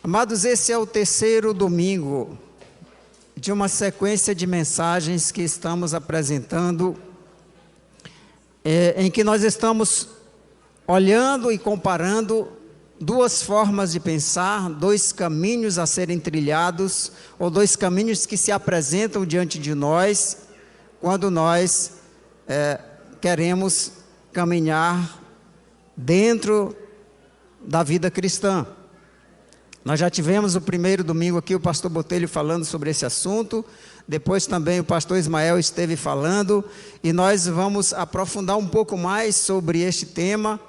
Amados, esse é o terceiro domingo de uma sequência de mensagens que estamos apresentando, em que nós estamos olhando e comparando duas formas de pensar, dois caminhos a serem trilhados, ou dois caminhos que se apresentam diante de nós, quando nós queremos caminhar dentro da vida cristã. Nós já tivemos o primeiro domingo aqui, o pastor Botelho falando sobre esse assunto, depois também o pastor Ismael esteve falando, e nós vamos aprofundar um pouco mais sobre este tema,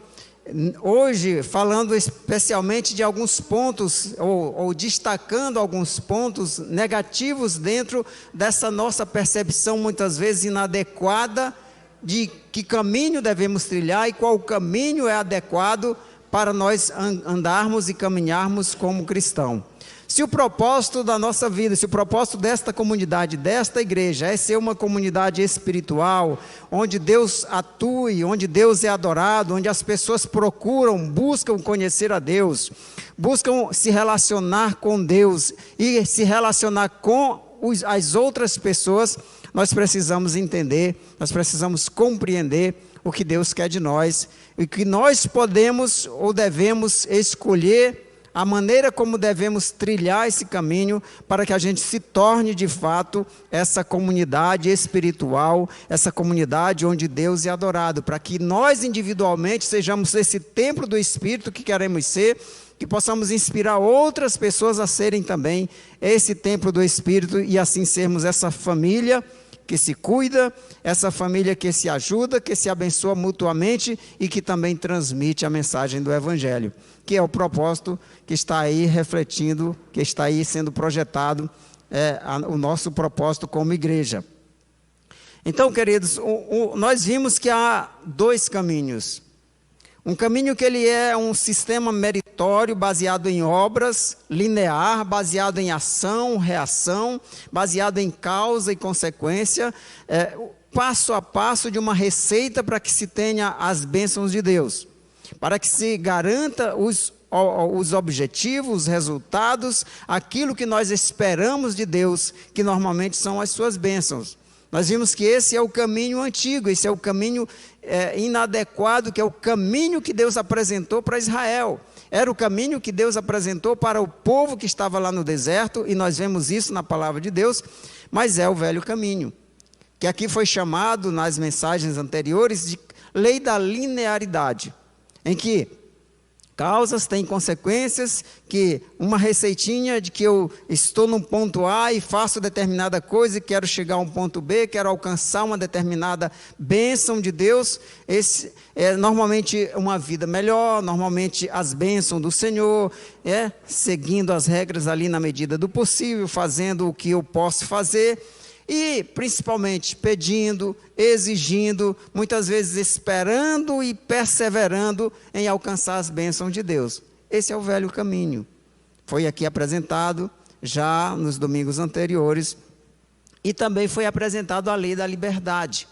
hoje falando especialmente de alguns pontos, ou destacando alguns pontos negativos dentro dessa nossa percepção muitas vezes inadequada, de que caminho devemos trilhar e qual caminho é adequado para nós andarmos e caminharmos como cristão. Se o propósito da nossa vida, se o propósito desta comunidade, desta igreja, é ser uma comunidade espiritual, onde Deus atue, onde Deus é adorado, onde as pessoas buscam conhecer a Deus, buscam se relacionar com Deus e se relacionar com as outras pessoas, nós precisamos entender, nós precisamos compreender o que Deus quer de nós, e que nós podemos ou devemos escolher a maneira como devemos trilhar esse caminho para que a gente se torne de fato essa comunidade espiritual, essa comunidade onde Deus é adorado, para que nós individualmente sejamos esse templo do Espírito que queremos ser, que possamos inspirar outras pessoas a serem também esse templo do Espírito e assim sermos essa família que se cuida, essa família que se ajuda, que se abençoa mutuamente e que também transmite a mensagem do Evangelho, que é o propósito que está aí refletindo, que está aí sendo projetado, o nosso propósito como igreja. Então, queridos, nós vimos que há dois caminhos. Um caminho que ele é um sistema meritório, baseado em obras, linear, baseado em ação, reação, baseado em causa e consequência, passo a passo de uma receita para que se tenha as bênçãos de Deus, para que se garanta os objetivos, os resultados, aquilo que nós esperamos de Deus, que normalmente são as suas bênçãos. Nós vimos que esse é o caminho antigo, esse é o caminho inadequado, que é o caminho que Deus apresentou para Israel. Era o caminho que Deus apresentou para o povo que estava lá no deserto, e nós vemos isso na palavra de Deus, mas é o velho caminho, que aqui foi chamado nas mensagens anteriores de lei da linearidade, em que causas têm consequências, que uma receitinha de que eu estou num ponto A e faço determinada coisa e quero chegar a um ponto B, quero alcançar uma determinada bênção de Deus, esse é normalmente uma vida melhor, normalmente as bênçãos do Senhor, seguindo as regras ali na medida do possível, fazendo o que eu posso fazer, e principalmente pedindo, exigindo, muitas vezes esperando e perseverando em alcançar as bênçãos de Deus. Esse é o velho caminho. Foi aqui apresentado já nos domingos anteriores, e também foi apresentado a lei da liberdade,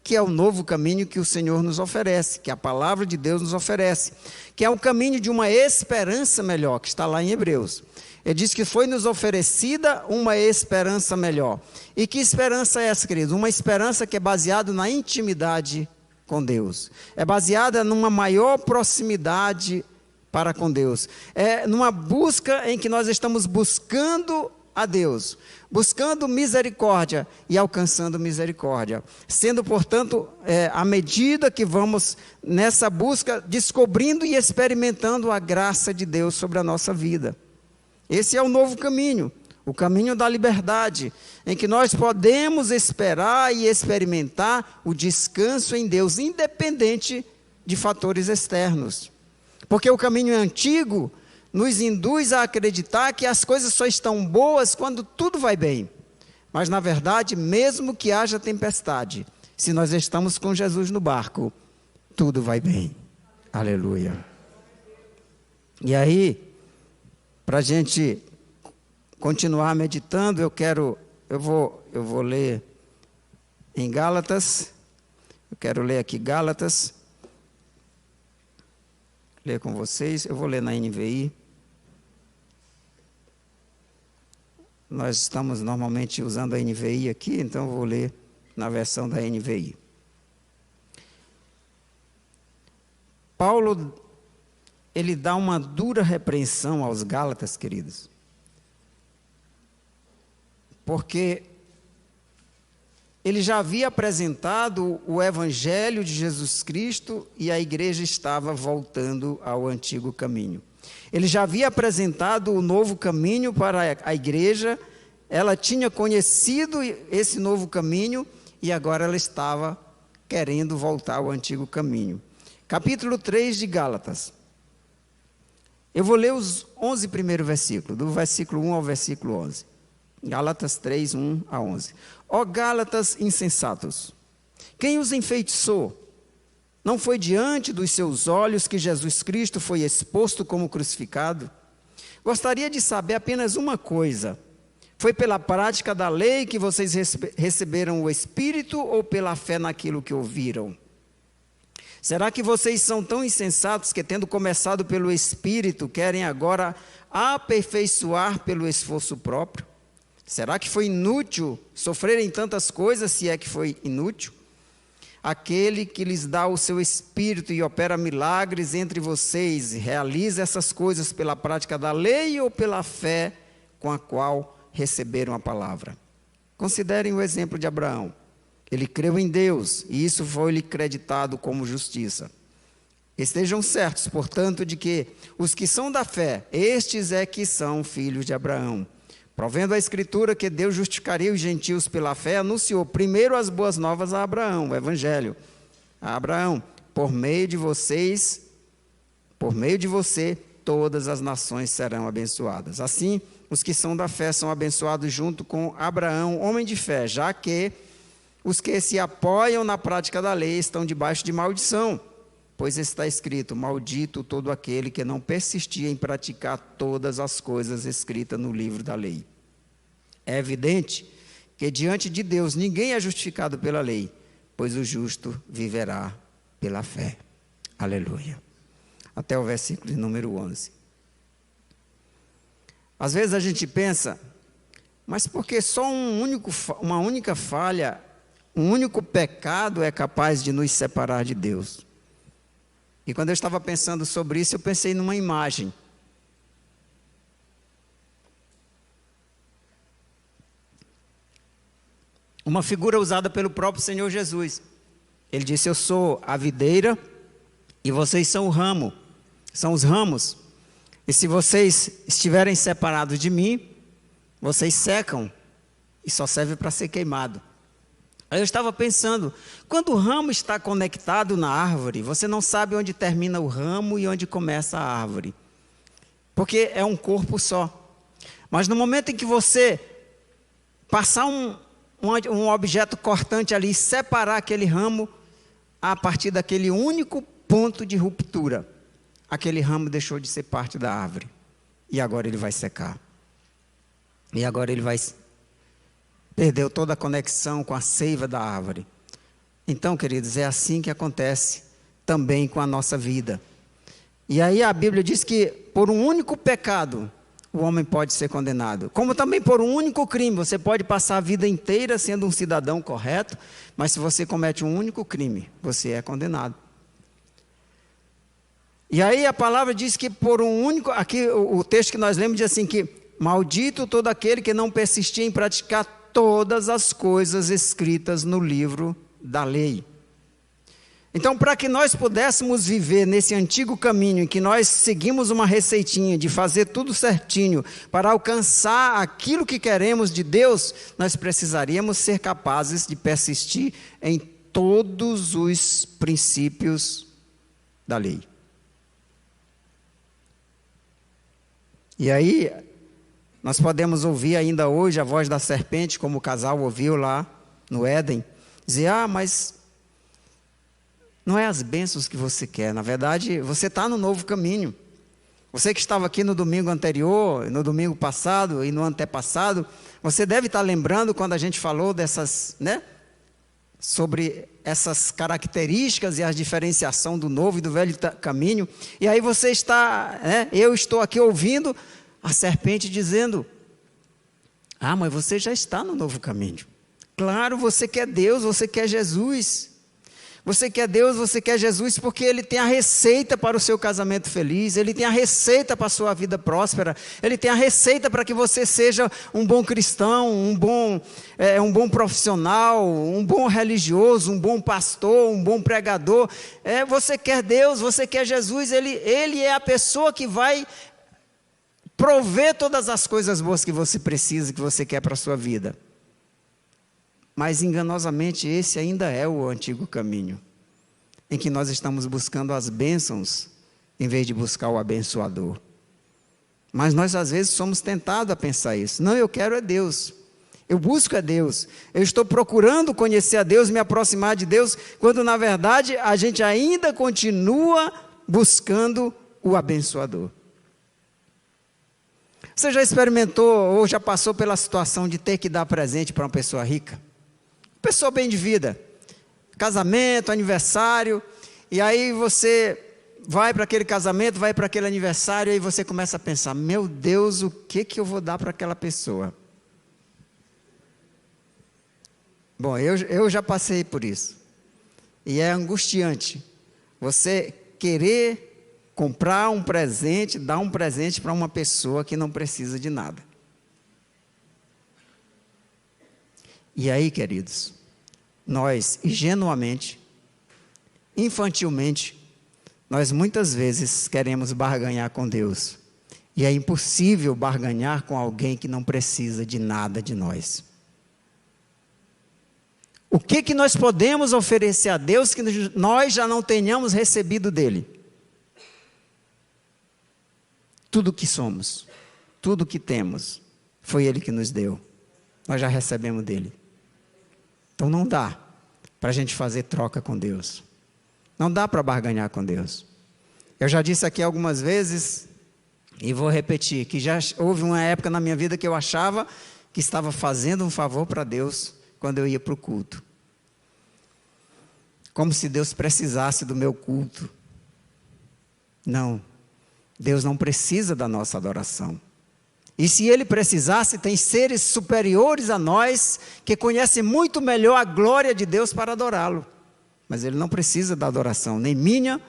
que é o novo caminho que o Senhor nos oferece, que a palavra de Deus nos oferece, que é o caminho de uma esperança melhor, que está lá em Hebreus. Ele diz que foi nos oferecida uma esperança melhor. E que esperança é essa, queridos? Uma esperança que é baseada na intimidade com Deus. É baseada numa maior proximidade para com Deus. É numa busca em que nós estamos buscando a Deus, buscando misericórdia e alcançando misericórdia. Sendo, portanto, à medida que vamos nessa busca, descobrindo e experimentando a graça de Deus sobre a nossa vida. Esse é o novo caminho, o caminho da liberdade, em que nós podemos esperar e experimentar o descanso em Deus, independente de fatores externos. Porque o caminho antigo nos induz a acreditar que as coisas só estão boas quando tudo vai bem. Mas, na verdade, mesmo que haja tempestade, se nós estamos com Jesus no barco, tudo vai bem. Aleluia. E aí, para a gente continuar meditando, eu vou ler em Gálatas, eu quero ler aqui Gálatas, ler com vocês, eu vou ler na NVI. nós estamos normalmente usando a NVI aqui, então eu vou ler na versão da NVI. Paulo, ele dá uma dura repreensão aos Gálatas, queridos, porque ele já havia apresentado o Evangelho de Jesus Cristo e a igreja estava voltando ao antigo caminho. Ele já havia apresentado o novo caminho para a igreja, ela tinha conhecido esse novo caminho e agora ela estava querendo voltar ao antigo caminho. Capítulo 3 de Gálatas. Eu vou ler os 11 primeiros versículos, do versículo 1 ao versículo 11. Gálatas 3, 1 a 11. Ó Gálatas insensatos, quem os enfeitiçou? Não foi diante dos seus olhos que Jesus Cristo foi exposto como crucificado? Gostaria de saber apenas uma coisa: foi pela prática da lei que vocês receberam o Espírito ou pela fé naquilo que ouviram? Será que vocês são tão insensatos que, tendo começado pelo Espírito, querem agora aperfeiçoar pelo esforço próprio? Será que foi inútil sofrerem tantas coisas, se é que foi inútil? Aquele que lhes dá o seu Espírito e opera milagres entre vocês, realiza essas coisas pela prática da lei ou pela fé com a qual receberam a palavra? Considerem o exemplo de Abraão. Ele creu em Deus e isso foi-lhe creditado como justiça. Estejam certos, portanto, de que os que são da fé, estes é que são filhos de Abraão. Provendo a Escritura que Deus justificaria os gentios pela fé, anunciou primeiro as boas novas a Abraão, o Evangelho. A Abraão, por meio de você, todas as nações serão abençoadas. Assim, os que são da fé são abençoados junto com Abraão, homem de fé, já que os que se apoiam na prática da lei estão debaixo de maldição, pois está escrito: maldito todo aquele que não persistir em praticar todas as coisas escritas no livro da lei. É evidente que diante de Deus ninguém é justificado pela lei, pois o justo viverá pela fé. Aleluia. Até o versículo de número 11. Às vezes a gente pensa, mas por que só uma única falha, um único pecado é capaz de nos separar de Deus? E quando eu estava pensando sobre isso, eu pensei numa imagem. Uma figura usada pelo próprio Senhor Jesus. Ele disse: eu sou a videira e vocês são o ramo, são os ramos. E se vocês estiverem separados de mim, vocês secam e só serve para ser queimado. Aí eu estava pensando, quando o ramo está conectado na árvore, você não sabe onde termina o ramo e onde começa a árvore, porque é um corpo só. Mas no momento em que você passar um objeto cortante ali e separar aquele ramo, a partir daquele único ponto de ruptura, aquele ramo deixou de ser parte da árvore, e agora ele vai secar, e agora ele vai perdeu toda a conexão com a seiva da árvore. Então, queridos, é assim que acontece também com a nossa vida. E aí a Bíblia diz que por um único pecado o homem pode ser condenado. Como também por um único crime, você pode passar a vida inteira sendo um cidadão correto, mas se você comete um único crime, você é condenado. E aí a palavra diz que por um único, aqui o texto que nós lemos diz assim que maldito todo aquele que não persistir em praticar todas as coisas escritas no livro da lei. Então, para que nós pudéssemos viver nesse antigo caminho em que nós seguimos uma receitinha de fazer tudo certinho para alcançar aquilo que queremos de Deus, nós precisaríamos ser capazes de persistir em todos os princípios da lei. E aí nós podemos ouvir ainda hoje a voz da serpente, como o casal ouviu lá no Éden, dizer: mas não é as bênçãos que você quer, na verdade você está no novo caminho. Você que estava aqui no domingo anterior, no domingo passado e no antepassado, você deve estar lembrando quando a gente falou dessas, sobre essas características e a diferenciação do novo e do velho caminho. E aí você está, eu estou aqui ouvindo a serpente dizendo: Ah, mas você já está no novo caminho. Claro, você quer Deus, você quer Jesus. Você quer Deus, você quer Jesus, porque Ele tem a receita para o seu casamento feliz, Ele tem a receita para a sua vida próspera, Ele tem a receita para que você seja um bom cristão, um bom profissional, um bom religioso, um bom pastor, um bom pregador. Você quer Deus, você quer Jesus, Ele é a pessoa que vai prover todas as coisas boas que você precisa, que você quer para a sua vida. Mas enganosamente esse ainda é o antigo caminho, em que nós estamos buscando as bênçãos, em vez de buscar o abençoador. Mas nós às vezes somos tentados a pensar isso. Não, eu quero é Deus, eu busco é Deus, eu estou procurando conhecer a Deus, me aproximar de Deus, quando na verdade a gente ainda continua buscando o abençoador. Você já experimentou ou já passou pela situação de ter que dar presente para uma pessoa rica? Pessoa bem de vida, casamento, aniversário, e aí você vai para aquele casamento, vai para aquele aniversário, e você começa a pensar, meu Deus, o que eu vou dar para aquela pessoa? Bom, eu já passei por isso, e é angustiante, você querer comprar um presente, dar um presente para uma pessoa que não precisa de nada. E aí, queridos, nós, ingenuamente, infantilmente, nós muitas vezes queremos barganhar com Deus. E é impossível barganhar com alguém que não precisa de nada de nós. O que nós podemos oferecer a Deus que nós já não tenhamos recebido dEle? Tudo que somos, tudo que temos, foi Ele que nos deu. Nós já recebemos dEle. Então não dá para a gente fazer troca com Deus. Não dá para barganhar com Deus. Eu já disse aqui algumas vezes, e vou repetir, que já houve uma época na minha vida que eu achava que estava fazendo um favor para Deus quando eu ia para o culto. Como se Deus precisasse do meu culto. Não, Deus não precisa da nossa adoração. E se Ele precisasse, tem seres superiores a nós, que conhecem muito melhor a glória de Deus para adorá-lo. Mas Ele não precisa da adoração, nem minha,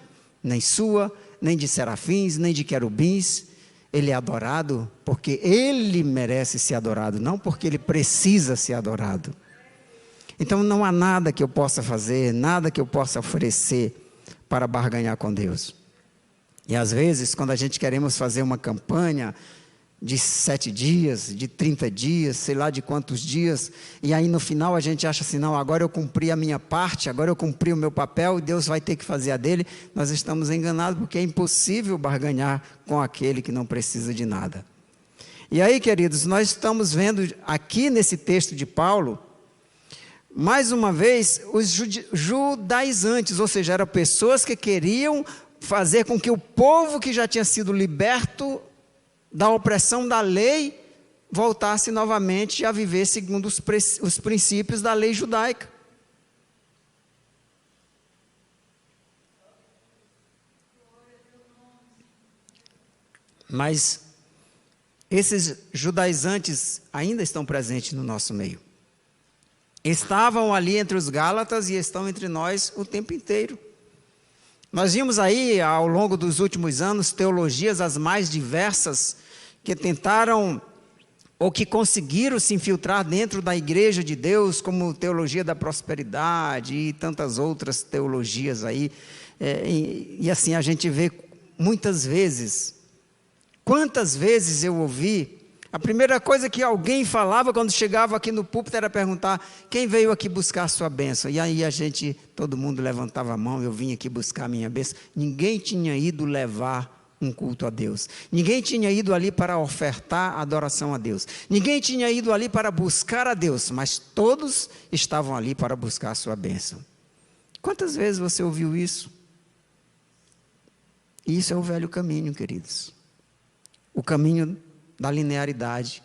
nem sua, nem de serafins, nem de querubins. Ele é adorado porque Ele merece ser adorado, não porque Ele precisa ser adorado. Então não há nada que eu possa fazer, nada que eu possa oferecer para barganhar com Deus. E às vezes, quando a gente queremos fazer uma campanha de 7 dias, de 30 dias, sei lá de quantos dias, e aí no final a gente acha assim, não, agora eu cumpri a minha parte, agora eu cumpri o meu papel, e Deus vai ter que fazer a dele. Nós estamos enganados, porque é impossível barganhar com aquele que não precisa de nada. E aí, queridos, nós estamos vendo aqui nesse texto de Paulo, mais uma vez, os judaizantes, ou seja, eram pessoas que queriam fazer com que o povo que já tinha sido liberto da opressão da lei, voltasse novamente a viver segundo os princípios da lei judaica. Mas esses judaizantes ainda estão presentes no nosso meio. Estavam ali entre os Gálatas e estão entre nós o tempo inteiro. Nós vimos aí, ao longo dos últimos anos, teologias as mais diversas, que tentaram, ou que conseguiram se infiltrar dentro da igreja de Deus, como teologia da prosperidade e tantas outras teologias aí. E assim a gente vê muitas vezes. Quantas vezes eu ouvi, a primeira coisa que alguém falava quando chegava aqui no púlpito era perguntar, quem veio aqui buscar a sua bênção? E aí todo mundo levantava a mão, eu vim aqui buscar a minha bênção. Ninguém tinha ido levar um culto a Deus. Ninguém tinha ido ali para ofertar adoração a Deus. Ninguém tinha ido ali para buscar a Deus, mas todos estavam ali para buscar a sua bênção. Quantas vezes você ouviu isso? E isso é o velho caminho, queridos. O caminho da linearidade,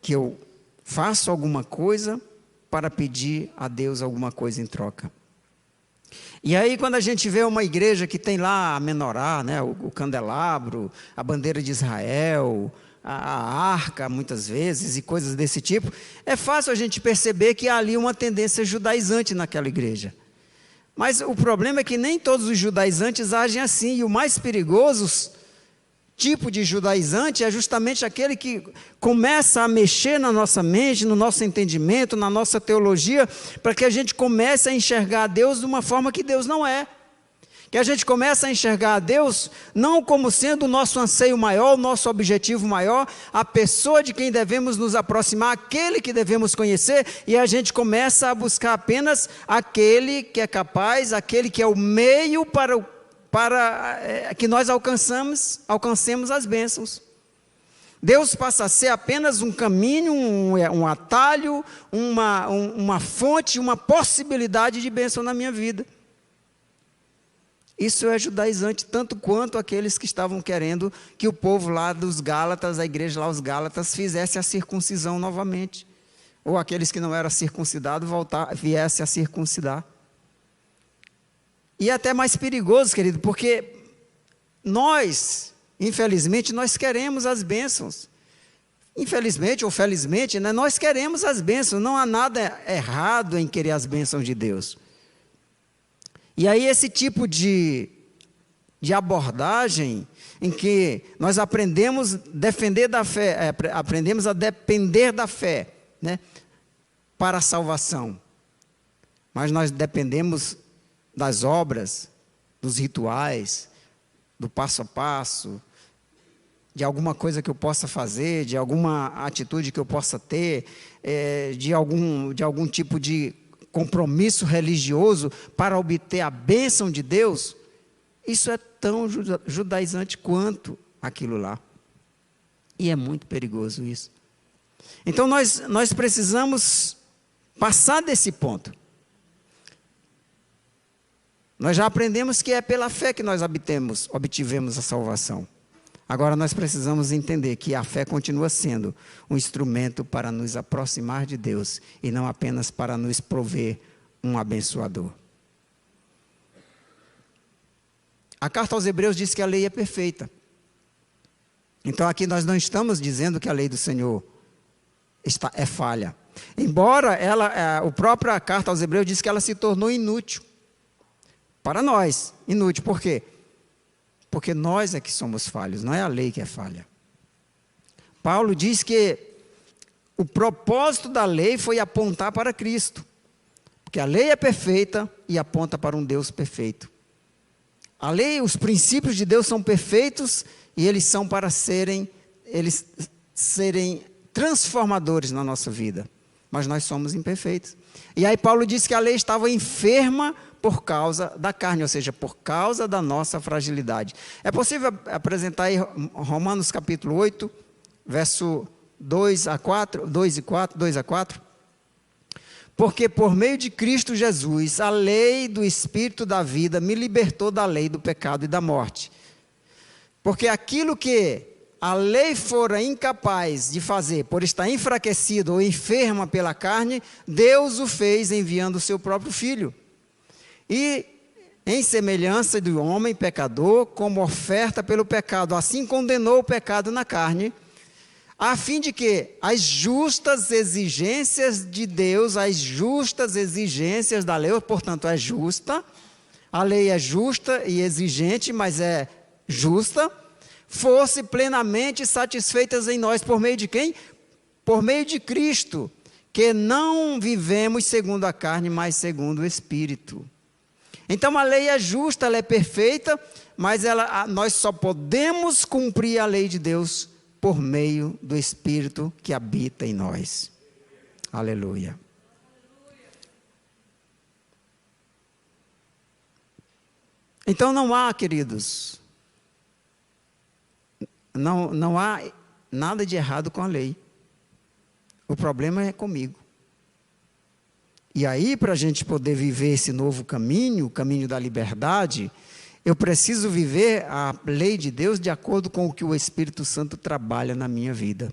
que eu faço alguma coisa para pedir a Deus alguma coisa em troca. E aí quando a gente vê uma igreja que tem lá a menorá, né, o candelabro, a bandeira de Israel, a arca, muitas vezes, e coisas desse tipo, é fácil a gente perceber que há ali uma tendência judaizante naquela igreja. Mas o problema é que nem todos os judaizantes agem assim, e o mais perigoso tipo de judaizante é justamente aquele que começa a mexer na nossa mente, no nosso entendimento, na nossa teologia, para que a gente comece a enxergar Deus de uma forma que Deus não é. Que a gente comece a enxergar a Deus não como sendo o nosso anseio maior, o nosso objetivo maior, a pessoa de quem devemos nos aproximar, aquele que devemos conhecer, e a gente começa a buscar apenas aquele que é capaz, aquele que é o meio para que nós alcancemos as bênçãos. Deus passa a ser apenas um caminho, um atalho, uma fonte, uma possibilidade de bênção na minha vida. Isso é judaizante tanto quanto aqueles que estavam querendo que o povo lá dos Gálatas, a igreja lá, os Gálatas, fizesse a circuncisão novamente. Ou aqueles que não eram circuncidados viessem a circuncidar. E é até mais perigoso, querido, porque nós, infelizmente, nós queremos as bênçãos. Infelizmente ou felizmente, né, nós queremos as bênçãos. Não há nada errado em querer as bênçãos de Deus. E aí esse tipo de abordagem em que nós aprendemos aprendemos a depender da fé, né, para a salvação. Mas nós dependemos das obras, dos rituais, do passo a passo, de alguma coisa que eu possa fazer, de alguma atitude que eu possa ter, de algum tipo de compromisso religioso para obter a bênção de Deus. Isso é tão judaizante quanto aquilo lá. E é muito perigoso isso. Então nós precisamos passar desse ponto. Nós já aprendemos que é pela fé que nós obtivemos a salvação. Agora nós precisamos entender que a fé continua sendo um instrumento para nos aproximar de Deus e não apenas para nos prover um abençoador. A carta aos Hebreus diz que a lei é perfeita. Então aqui nós não estamos dizendo que a lei do Senhor é falha. Embora a própria carta aos Hebreus diz que ela se tornou inútil. Para nós, inútil. Por quê? Porque nós é que somos falhos, não é a lei que é falha. Paulo diz que o propósito da lei foi apontar para Cristo. Porque a lei é perfeita e aponta para um Deus perfeito. A lei, os princípios de Deus são perfeitos e eles são para serem transformadores na nossa vida. Mas nós somos imperfeitos. E aí Paulo diz que a lei estava enferma por causa da carne, ou seja, por causa da nossa fragilidade. É possível apresentar aí Romanos capítulo 8, verso 2 a 4? Porque por meio de Cristo Jesus, a lei do Espírito da vida me libertou da lei do pecado e da morte. Porque aquilo que a lei fora incapaz de fazer, por estar enfraquecida ou enferma pela carne, Deus o fez enviando o seu próprio Filho. E em semelhança do homem pecador, como oferta pelo pecado, assim condenou o pecado na carne, a fim de que as justas exigências de Deus, as justas exigências da lei, portanto é justa, a lei é justa e exigente, mas é justa, fosse plenamente satisfeitas em nós, por meio de quem? Por meio de Cristo, que não vivemos segundo a carne, mas segundo o Espírito. Então a lei é justa, ela é perfeita, mas nós só podemos cumprir a lei de Deus por meio do Espírito que habita em nós. Aleluia. Então não há, queridos, não há nada de errado com a lei. O problema é comigo. E aí, para a gente poder viver esse novo caminho, o caminho da liberdade, eu preciso viver a lei de Deus de acordo com o que o Espírito Santo trabalha na minha vida.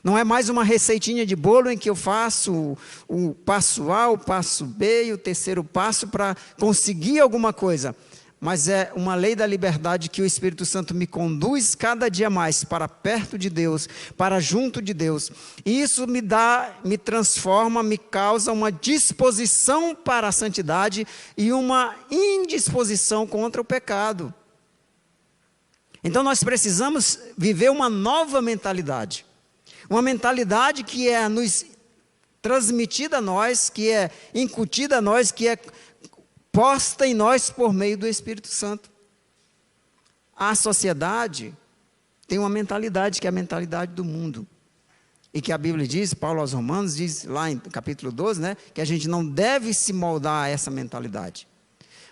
Não é mais uma receitinha de bolo em que eu faço o passo A, o passo B e o terceiro passo para conseguir alguma coisa. mas é uma lei da liberdade que o Espírito Santo me conduz cada dia mais para perto de Deus, para junto de Deus. E isso me transforma, me causa uma disposição para a santidade e uma indisposição contra o pecado. Então nós precisamos viver uma nova mentalidade. Uma mentalidade que é nos transmitida a nós, que é incutida a nós, que é posta em nós por meio do Espírito Santo. A sociedade tem uma mentalidade que é a mentalidade do mundo. E que a Bíblia diz, Paulo aos Romanos diz lá em capítulo 12, né, que a gente não deve se moldar a essa mentalidade.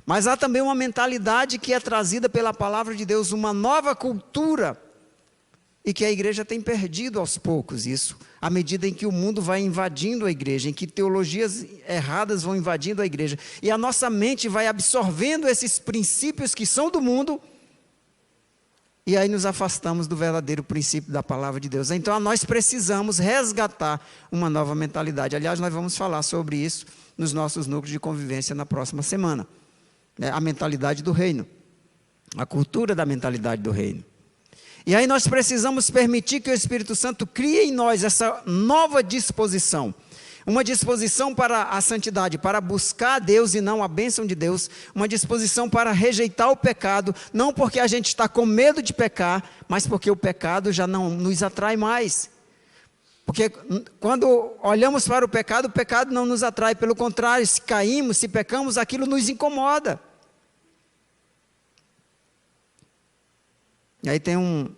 Mas há também uma mentalidade que é trazida pela palavra de Deus, uma nova cultura, e que a igreja tem perdido aos poucos isso, à medida em que o mundo vai invadindo a igreja, em que teologias erradas vão invadindo a igreja, e a nossa mente vai absorvendo esses princípios que são do mundo, e aí nos afastamos do verdadeiro princípio da palavra de Deus. Então nós precisamos resgatar uma nova mentalidade. Aliás, nós vamos falar sobre isso nos nossos núcleos de convivência na próxima semana. A mentalidade do reino, a cultura da mentalidade do reino. E aí nós precisamos permitir que o Espírito Santo crie em nós essa nova disposição, uma disposição para a santidade, para buscar a Deus e não a bênção de Deus, uma disposição para rejeitar o pecado, não porque a gente está com medo de pecar, mas porque o pecado já não nos atrai mais. Porque quando olhamos para o pecado não nos atrai, pelo contrário, se caímos, se pecamos, aquilo nos incomoda. E aí tem um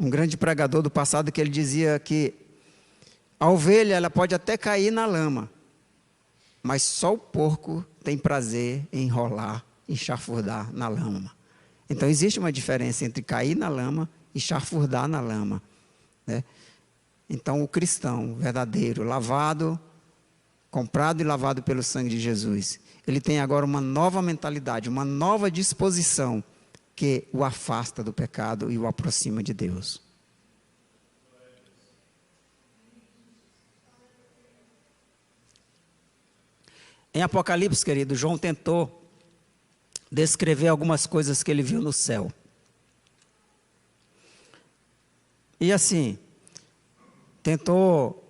grande pregador do passado que ele dizia que a ovelha ela pode até cair na lama, mas só o porco tem prazer em enrolar, em chafurdar na lama. Então existe uma diferença entre cair na lama e chafurdar na lama, né? Então o cristão verdadeiro, lavado, comprado e lavado pelo sangue de Jesus, ele tem agora uma nova mentalidade, uma nova disposição, que o afasta do pecado e o aproxima de Deus. Em Apocalipse, querido, João tentou descrever algumas coisas que ele viu no céu. E assim, tentou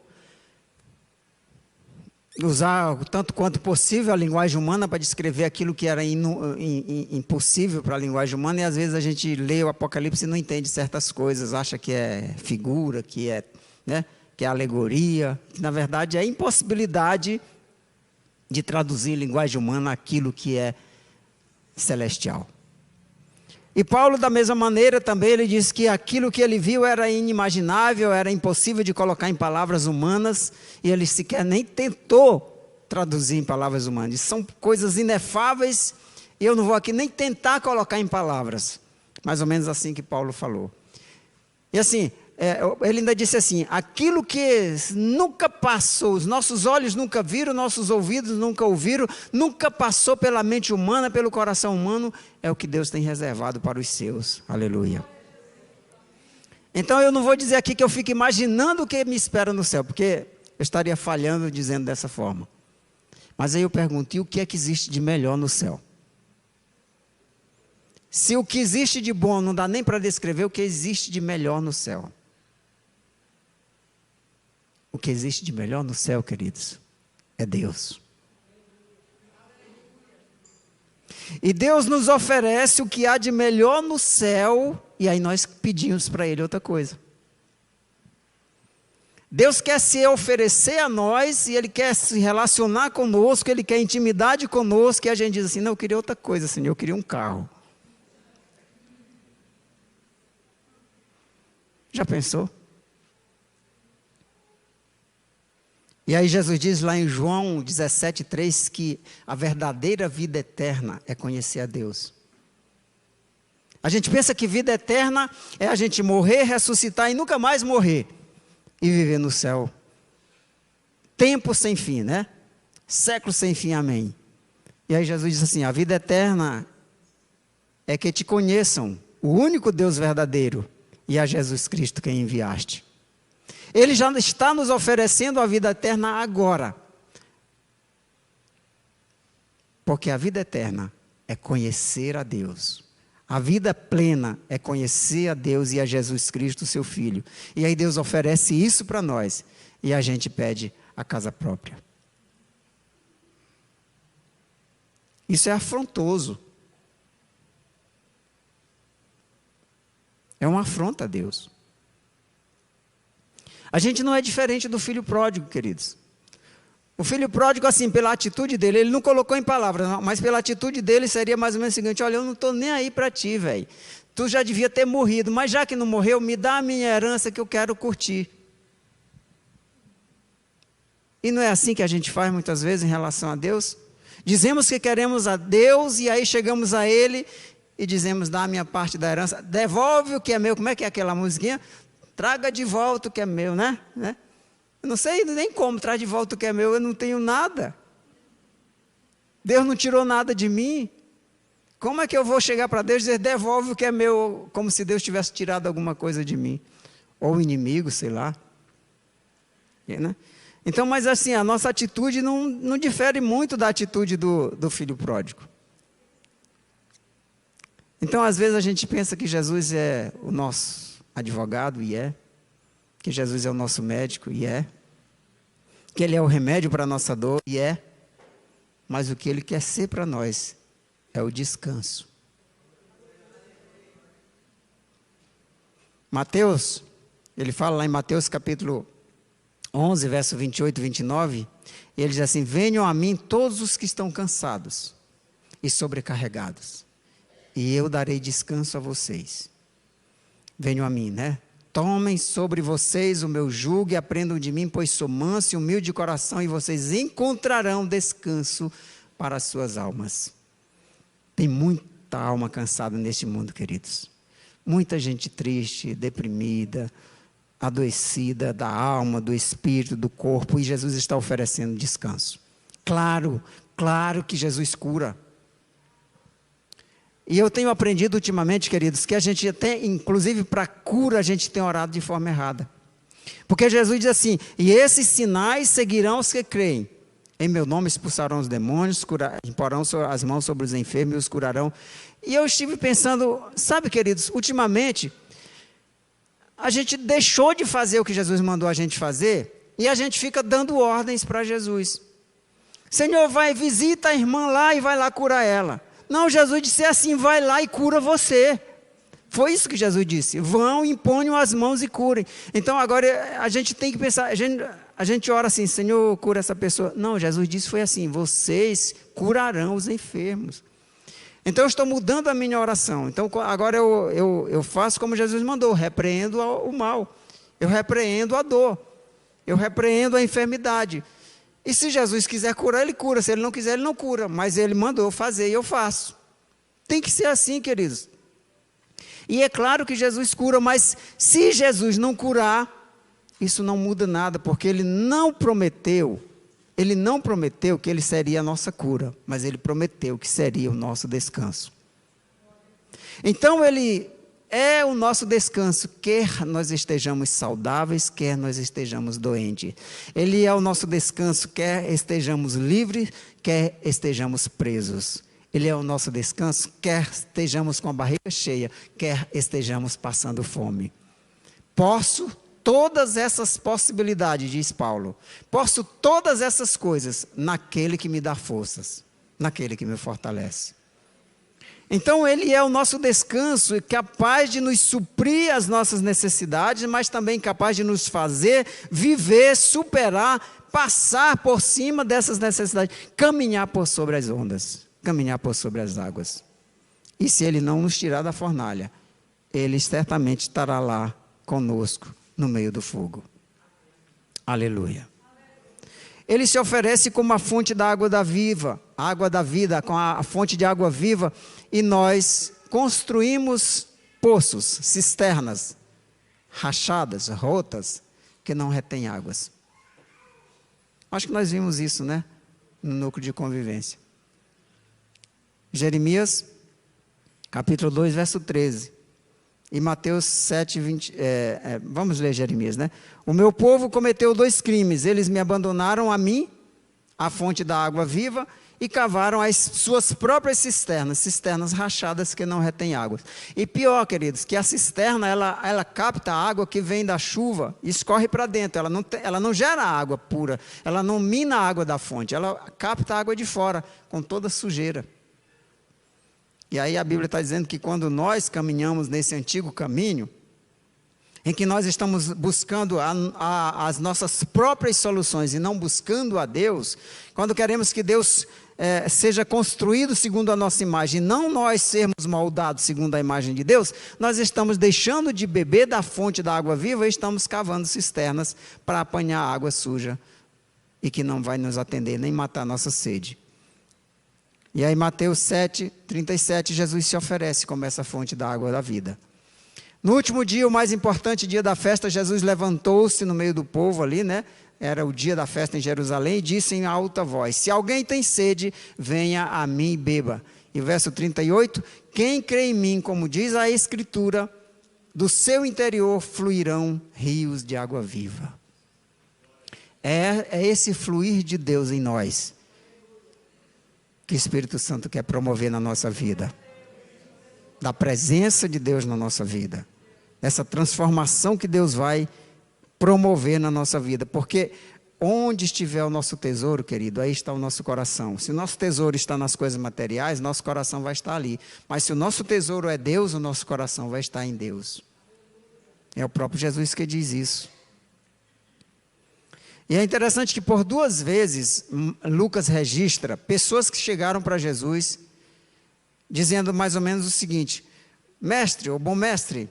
usar tanto quanto possível a linguagem humana para descrever aquilo que era impossível para a linguagem humana, e às vezes a gente lê o Apocalipse e não entende certas coisas, acha que é figura, que é, né, que é alegoria, que na verdade é a impossibilidade de traduzir em linguagem humana aquilo que é celestial. E Paulo, da mesma maneira, também ele diz que aquilo que ele viu era inimaginável, era impossível de colocar em palavras humanas, e ele sequer nem tentou traduzir em palavras humanas. São coisas inefáveis, e eu não vou aqui nem tentar colocar em palavras. Mais ou menos assim que Paulo falou. E assim, ele ainda disse assim, aquilo que nunca passou, os nossos olhos nunca viram, nossos ouvidos nunca ouviram, nunca passou pela mente humana, pelo coração humano, é o que Deus tem reservado para os seus. Aleluia. Então eu não vou dizer aqui que eu fico imaginando o que me espera no céu, porque eu estaria falhando dizendo dessa forma. Mas aí eu pergunto, e o que é que existe de melhor no céu? Se o que existe de bom não dá nem para descrever, o que existe de melhor no céu? O que existe de melhor no céu, queridos, é Deus. E Deus nos oferece o que há de melhor no céu, e aí nós pedimos para Ele outra coisa. Deus quer se oferecer a nós, e Ele quer se relacionar conosco, Ele quer intimidade conosco, e a gente diz assim, não, eu queria outra coisa, Senhor, eu queria um carro. Já pensou? E aí Jesus diz lá em João 17,3 que a verdadeira vida eterna é conhecer a Deus. A gente pensa que vida eterna é a gente morrer, ressuscitar e nunca mais morrer. E viver no céu. Tempo sem fim, né? Século sem fim, amém. E aí Jesus diz assim, a vida eterna é que te conheçam, o único Deus verdadeiro, e a Jesus Cristo quem enviaste. Ele já está nos oferecendo a vida eterna agora. Porque a vida eterna é conhecer a Deus. A vida plena é conhecer a Deus e a Jesus Cristo, seu Filho. E aí Deus oferece isso para nós. E a gente pede a casa própria. Isso é afrontoso. É uma afronta a Deus. A gente não é diferente do filho pródigo, queridos. O filho pródigo, assim, pela atitude dele, ele não colocou em palavras, não, mas pela atitude dele seria mais ou menos o seguinte: olha, eu não estou nem aí para ti, velho. Tu já devia ter morrido, mas já que não morreu, me dá a minha herança que eu quero curtir. E não é assim que a gente faz muitas vezes em relação a Deus? Dizemos que queremos a Deus e aí chegamos a Ele e dizemos: dá a minha parte da herança, devolve o que é meu. Como é que é aquela musiquinha? Traga de volta o que é meu, né? Eu não sei nem como traz de volta o que é meu, eu não tenho nada. Deus não tirou nada de mim. Como é que eu vou chegar para Deus e dizer: devolve o que é meu, como se Deus tivesse tirado alguma coisa de mim? Ou o inimigo, sei lá. Né? Então, mas assim, a nossa atitude não difere muito da atitude do filho pródigo. Então, às vezes a gente pensa que Jesus é o nosso advogado, e é. Que Jesus é o nosso médico, e é. Que Ele é o remédio para a nossa dor, e é. Mas o que Ele quer ser para nós é o descanso. Mateus, ele fala lá em Mateus capítulo 11, verso 28 e 29, e ele diz assim: venham a mim todos os que estão cansados e sobrecarregados, e eu darei descanso a vocês. Venham a mim, né? Tomem sobre vocês o meu jugo e aprendam de mim, pois sou manso e humilde de coração, e vocês encontrarão descanso para as suas almas. Tem muita alma cansada neste mundo, queridos. Muita gente triste, deprimida, adoecida da alma, do espírito, do corpo, e Jesus está oferecendo descanso. Claro que Jesus cura. E eu tenho aprendido ultimamente, queridos, que a gente até, inclusive para cura, a gente tem orado de forma errada. Porque Jesus diz assim: e esses sinais seguirão os que creem. Em meu nome expulsarão os demônios, imporão as mãos sobre os enfermos e os curarão. E eu estive pensando, sabe, queridos, ultimamente, a gente deixou de fazer o que Jesus mandou a gente fazer, e a gente fica dando ordens para Jesus. Senhor, vai, visita a irmã lá e vai lá curar ela. Não, Jesus disse assim: vai lá e cura você. Foi isso que Jesus disse: vão, imponham as mãos e curem. Então agora a gente tem que pensar, a gente ora assim: Senhor, cura essa pessoa. Não, Jesus disse foi assim: vocês curarão os enfermos. Então eu estou mudando a minha oração. Então agora eu faço como Jesus mandou: repreendo o mal, eu repreendo a dor, eu repreendo a enfermidade. E se Jesus quiser curar, Ele cura. Se Ele não quiser, Ele não cura. Mas Ele mandou fazer e eu faço. Tem que ser assim, queridos. E é claro que Jesus cura, mas se Jesus não curar, isso não muda nada, porque Ele não prometeu que Ele seria a nossa cura, mas Ele prometeu que seria o nosso descanso. Então Ele é o nosso descanso, quer nós estejamos saudáveis, quer nós estejamos doentes. Ele é o nosso descanso, quer estejamos livres, quer estejamos presos. Ele é o nosso descanso, quer estejamos com a barriga cheia, quer estejamos passando fome. Posso todas essas possibilidades, diz Paulo, posso todas essas coisas naquele que me dá forças, naquele que me fortalece. Então Ele é o nosso descanso, capaz de nos suprir as nossas necessidades, mas também capaz de nos fazer viver, superar, passar por cima dessas necessidades, caminhar por sobre as ondas, caminhar por sobre as águas. E se Ele não nos tirar da fornalha, Ele certamente estará lá conosco no meio do fogo. Aleluia. Ele se oferece como a fonte da água da vida, com a fonte de água viva, e nós construímos poços, cisternas, rachadas, rotas, que não retêm águas. Acho que nós vimos isso, né? No núcleo de convivência. Jeremias, capítulo 2, verso 13. E Mateus 7, 20, vamos ler Jeremias, né? O meu povo cometeu 2 crimes, eles me abandonaram a mim, a fonte da água viva e cavaram as suas próprias cisternas rachadas que não retêm água. E pior, queridos, que a cisterna, ela capta a água que vem da chuva e escorre para dentro. Ela não gera água pura, ela não mina a água da fonte, ela capta a água de fora, com toda sujeira. E aí a Bíblia está dizendo que quando nós caminhamos nesse antigo caminho, em que nós estamos buscando as nossas próprias soluções e não buscando a Deus, quando queremos que Deus seja construído segundo a nossa imagem, e não nós sermos moldados segundo a imagem de Deus, nós estamos deixando de beber da fonte da água viva e estamos cavando cisternas para apanhar água suja e que não vai nos atender nem matar a nossa sede. E aí Mateus 7:37, Jesus se oferece como essa fonte da água da vida. No último dia, o mais importante dia da festa, Jesus levantou-se no meio do povo ali, né? Era o dia da festa em Jerusalém, e disse em alta voz: se alguém tem sede, venha a mim e beba. E verso 38, quem crê em mim, como diz a Escritura, do seu interior fluirão rios de água viva. É esse fluir de Deus em nós que o Espírito Santo quer promover na nossa vida. Da presença de Deus na nossa vida. Essa transformação que Deus vai promover na nossa vida. Porque onde estiver o nosso tesouro, querido, aí está o nosso coração. Se o nosso tesouro está nas coisas materiais, nosso coração vai estar ali. Mas se o nosso tesouro é Deus, o nosso coração vai estar em Deus. É o próprio Jesus que diz isso. E é interessante que por 2 vezes Lucas registra pessoas que chegaram para Jesus dizendo mais ou menos o seguinte: mestre, ou bom mestre,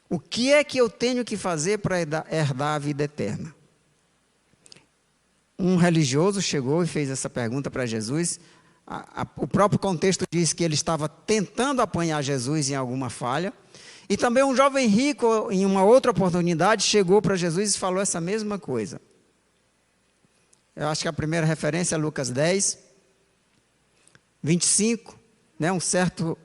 o que é que eu tenho que fazer para herdar a vida eterna? Um religioso chegou e fez essa pergunta para Jesus. O próprio contexto diz que ele estava tentando apanhar Jesus em alguma falha. E também um jovem rico, em uma outra oportunidade, chegou para Jesus e falou essa mesma coisa. Eu acho que a primeira referência é Lucas 10, 25. Um certo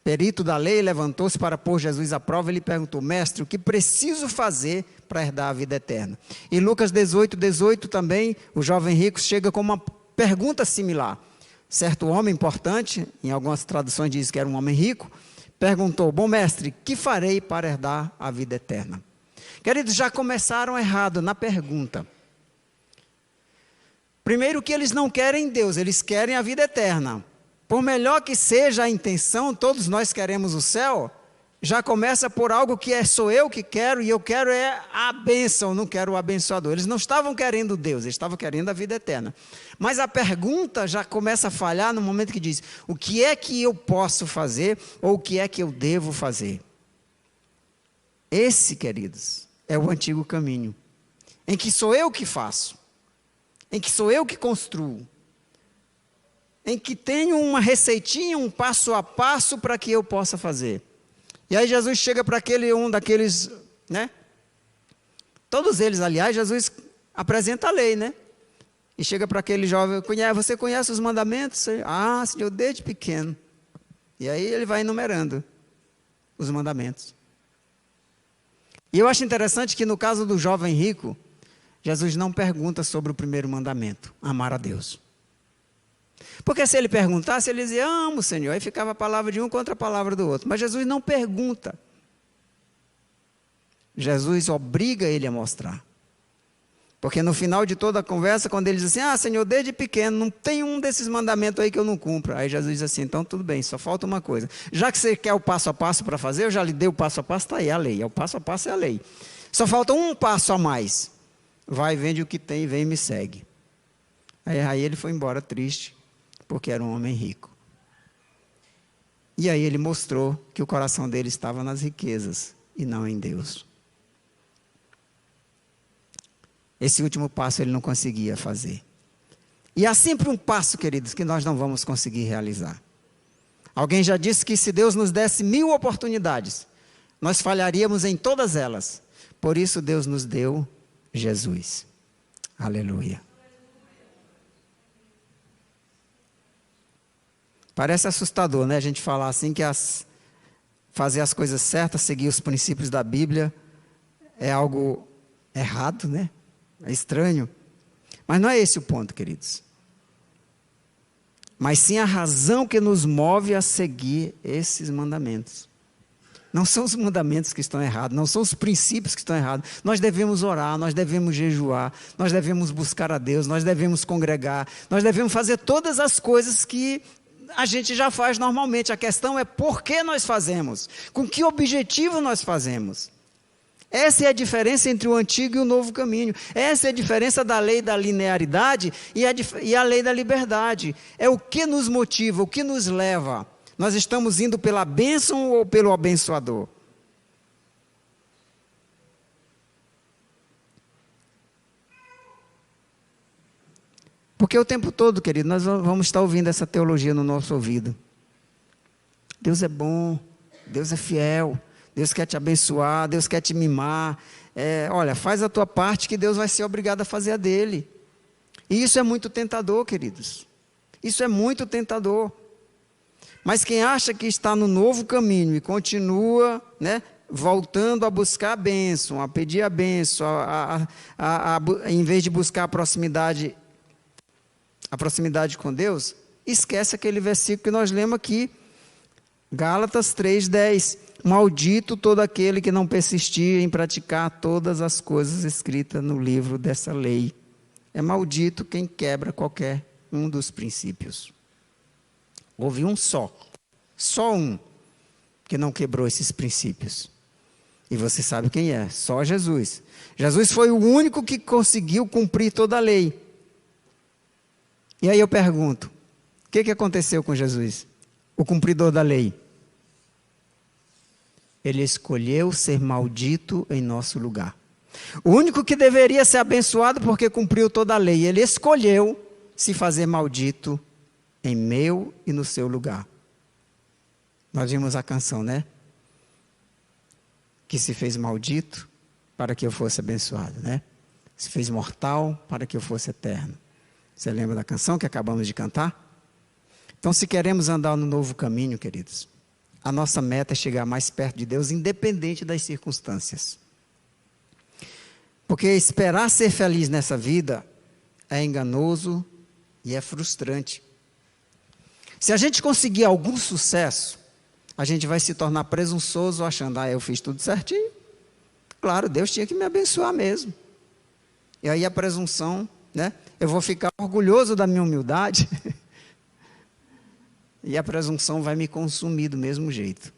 perito da lei levantou-se para pôr Jesus à prova e lhe perguntou: mestre, o que preciso fazer para herdar a vida eterna? E Lucas 18 também, o jovem rico chega com uma pergunta similar. Certo homem importante, em algumas traduções diz que era um homem rico, perguntou: bom mestre, que farei para herdar a vida eterna? Queridos, já começaram errado na pergunta. Primeiro que eles não querem Deus, eles querem a vida eterna. Por melhor que seja a intenção, todos nós queremos o céu, já começa por algo que sou eu que quero, e eu quero a bênção, não quero o abençoador. Eles não estavam querendo Deus, eles estavam querendo a vida eterna. Mas a pergunta já começa a falhar no momento que diz: o que é que eu posso fazer, ou o que é que eu devo fazer? Esse, queridos, é o antigo caminho, em que sou eu que faço, em que sou eu que construo, em que tenho uma receitinha, um passo a passo para que eu possa fazer. E aí Jesus chega para um daqueles, né? Todos eles, aliás, Jesus apresenta a lei, né? E chega para aquele jovem: você conhece os mandamentos? Ah, Senhor, desde pequeno. E aí ele vai enumerando os mandamentos. E eu acho interessante que no caso do jovem rico, Jesus não pergunta sobre o primeiro mandamento: amar a Deus. Porque se ele perguntasse, ele dizia: amo, Senhor. Aí ficava a palavra de um contra a palavra do outro. Mas Jesus não pergunta. Jesus obriga ele a mostrar. Porque no final de toda a conversa, quando ele diz assim: Senhor, desde pequeno, não tem um desses mandamentos aí que eu não cumpro. Aí Jesus diz assim: então tudo bem, só falta uma coisa. Já que você quer o passo a passo para fazer, eu já lhe dei o passo a passo, está aí a lei. O passo a passo é a lei. Só falta um passo a mais. Vai, vende o que tem, vem e me segue. Aí ele foi embora triste, porque era um homem rico. E aí ele mostrou que o coração dele estava nas riquezas e não em Deus. Esse último passo ele não conseguia fazer. E há sempre um passo, queridos, que nós não vamos conseguir realizar. Alguém já disse que se Deus nos desse 1000 oportunidades, nós falharíamos em todas elas. Por isso Deus nos deu Jesus. Aleluia. Parece assustador, né? A gente falar assim que fazer as coisas certas, seguir os princípios da Bíblia é algo errado, né? É estranho. Mas não é esse o ponto, queridos. Mas sim a razão que nos move a seguir esses mandamentos. Não são os mandamentos que estão errados, não são os princípios que estão errados. Nós devemos orar, nós devemos jejuar, nós devemos buscar a Deus, nós devemos congregar, nós devemos fazer todas as coisas que a gente já faz normalmente. A questão é por que nós fazemos, com que objetivo nós fazemos. Essa é a diferença entre o antigo e o novo caminho. Essa é a diferença da lei da linearidade e a lei da liberdade. É o que nos motiva, o que nos leva. Nós estamos indo pela bênção ou pelo abençoador? Porque o tempo todo, querido, nós vamos estar ouvindo essa teologia no nosso ouvido. Deus é bom, Deus é fiel, Deus quer te abençoar, Deus quer te mimar. Olha, faz a tua parte que Deus vai ser obrigado a fazer a dele. E isso é muito tentador, queridos. Isso é muito tentador. Mas quem acha que está no novo caminho e continua, voltando a buscar a bênção, a pedir a bênção, em vez de buscar a proximidade com Deus, esquece aquele versículo que nós lemos aqui, Gálatas 3:10, maldito todo aquele que não persistir em praticar todas as coisas escritas no livro dessa lei. É maldito quem quebra qualquer um dos princípios. Houve um só um, que não quebrou esses princípios. E você sabe quem é, só Jesus. Jesus foi o único que conseguiu cumprir toda a lei. E aí eu pergunto, o que aconteceu com Jesus? O cumpridor da lei. Ele escolheu ser maldito em nosso lugar. O único que deveria ser abençoado porque cumpriu toda a lei, ele escolheu se fazer maldito em meu e no seu lugar. Nós vimos a canção, que se fez maldito para que eu fosse abençoado, Se fez mortal para que eu fosse eterno. Você lembra da canção que acabamos de cantar? Então, se queremos andar no novo caminho, queridos, a nossa meta é chegar mais perto de Deus, independente das circunstâncias. Porque esperar ser feliz nessa vida é enganoso e é frustrante. Se a gente conseguir algum sucesso, a gente vai se tornar presunçoso achando, eu fiz tudo certinho. Claro, Deus tinha que me abençoar mesmo. E aí a presunção, eu vou ficar orgulhoso da minha humildade e a presunção vai me consumir do mesmo jeito.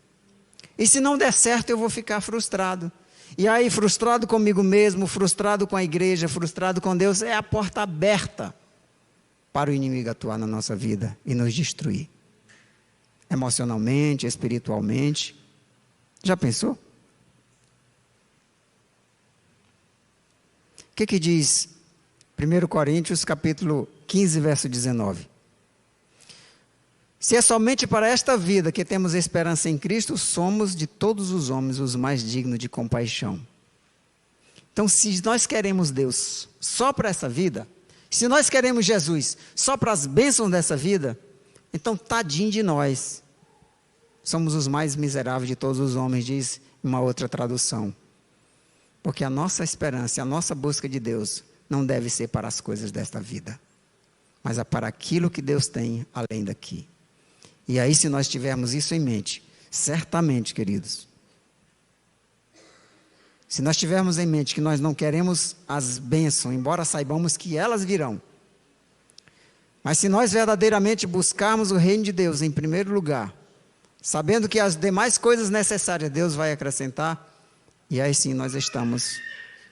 E se não der certo, eu vou ficar frustrado. E aí, frustrado comigo mesmo, frustrado com a igreja, frustrado com Deus, é a porta aberta para o inimigo atuar na nossa vida e nos destruir. Emocionalmente, espiritualmente. Já pensou? O que diz 1 Coríntios capítulo 15, verso 19? Se é somente para esta vida que temos esperança em Cristo, somos de todos os homens os mais dignos de compaixão. Então, se nós queremos Deus só para essa vida, se nós queremos Jesus só para as bênçãos dessa vida, então tadinho de nós. Somos os mais miseráveis de todos os homens, diz uma outra tradução. Porque a nossa esperança, a nossa busca de Deus não deve ser para as coisas desta vida, mas é para aquilo que Deus tem além daqui. E aí, se nós tivermos isso em mente, certamente, queridos, se nós tivermos em mente que nós não queremos as bênçãos, embora saibamos que elas virão, mas se nós verdadeiramente buscarmos o reino de Deus em primeiro lugar, sabendo que as demais coisas necessárias Deus vai acrescentar, e aí sim nós estamos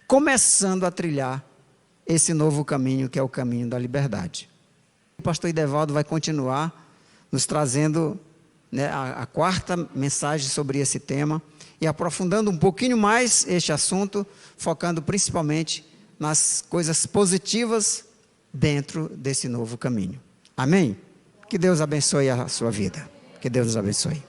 começando a trilhar esse novo caminho, que é o caminho da liberdade. O pastor Idevaldo vai continuar nos trazendo a quarta mensagem sobre esse tema e aprofundando um pouquinho mais este assunto, focando principalmente nas coisas positivas dentro desse novo caminho. Amém? Que Deus abençoe a sua vida. Que Deus nos abençoe.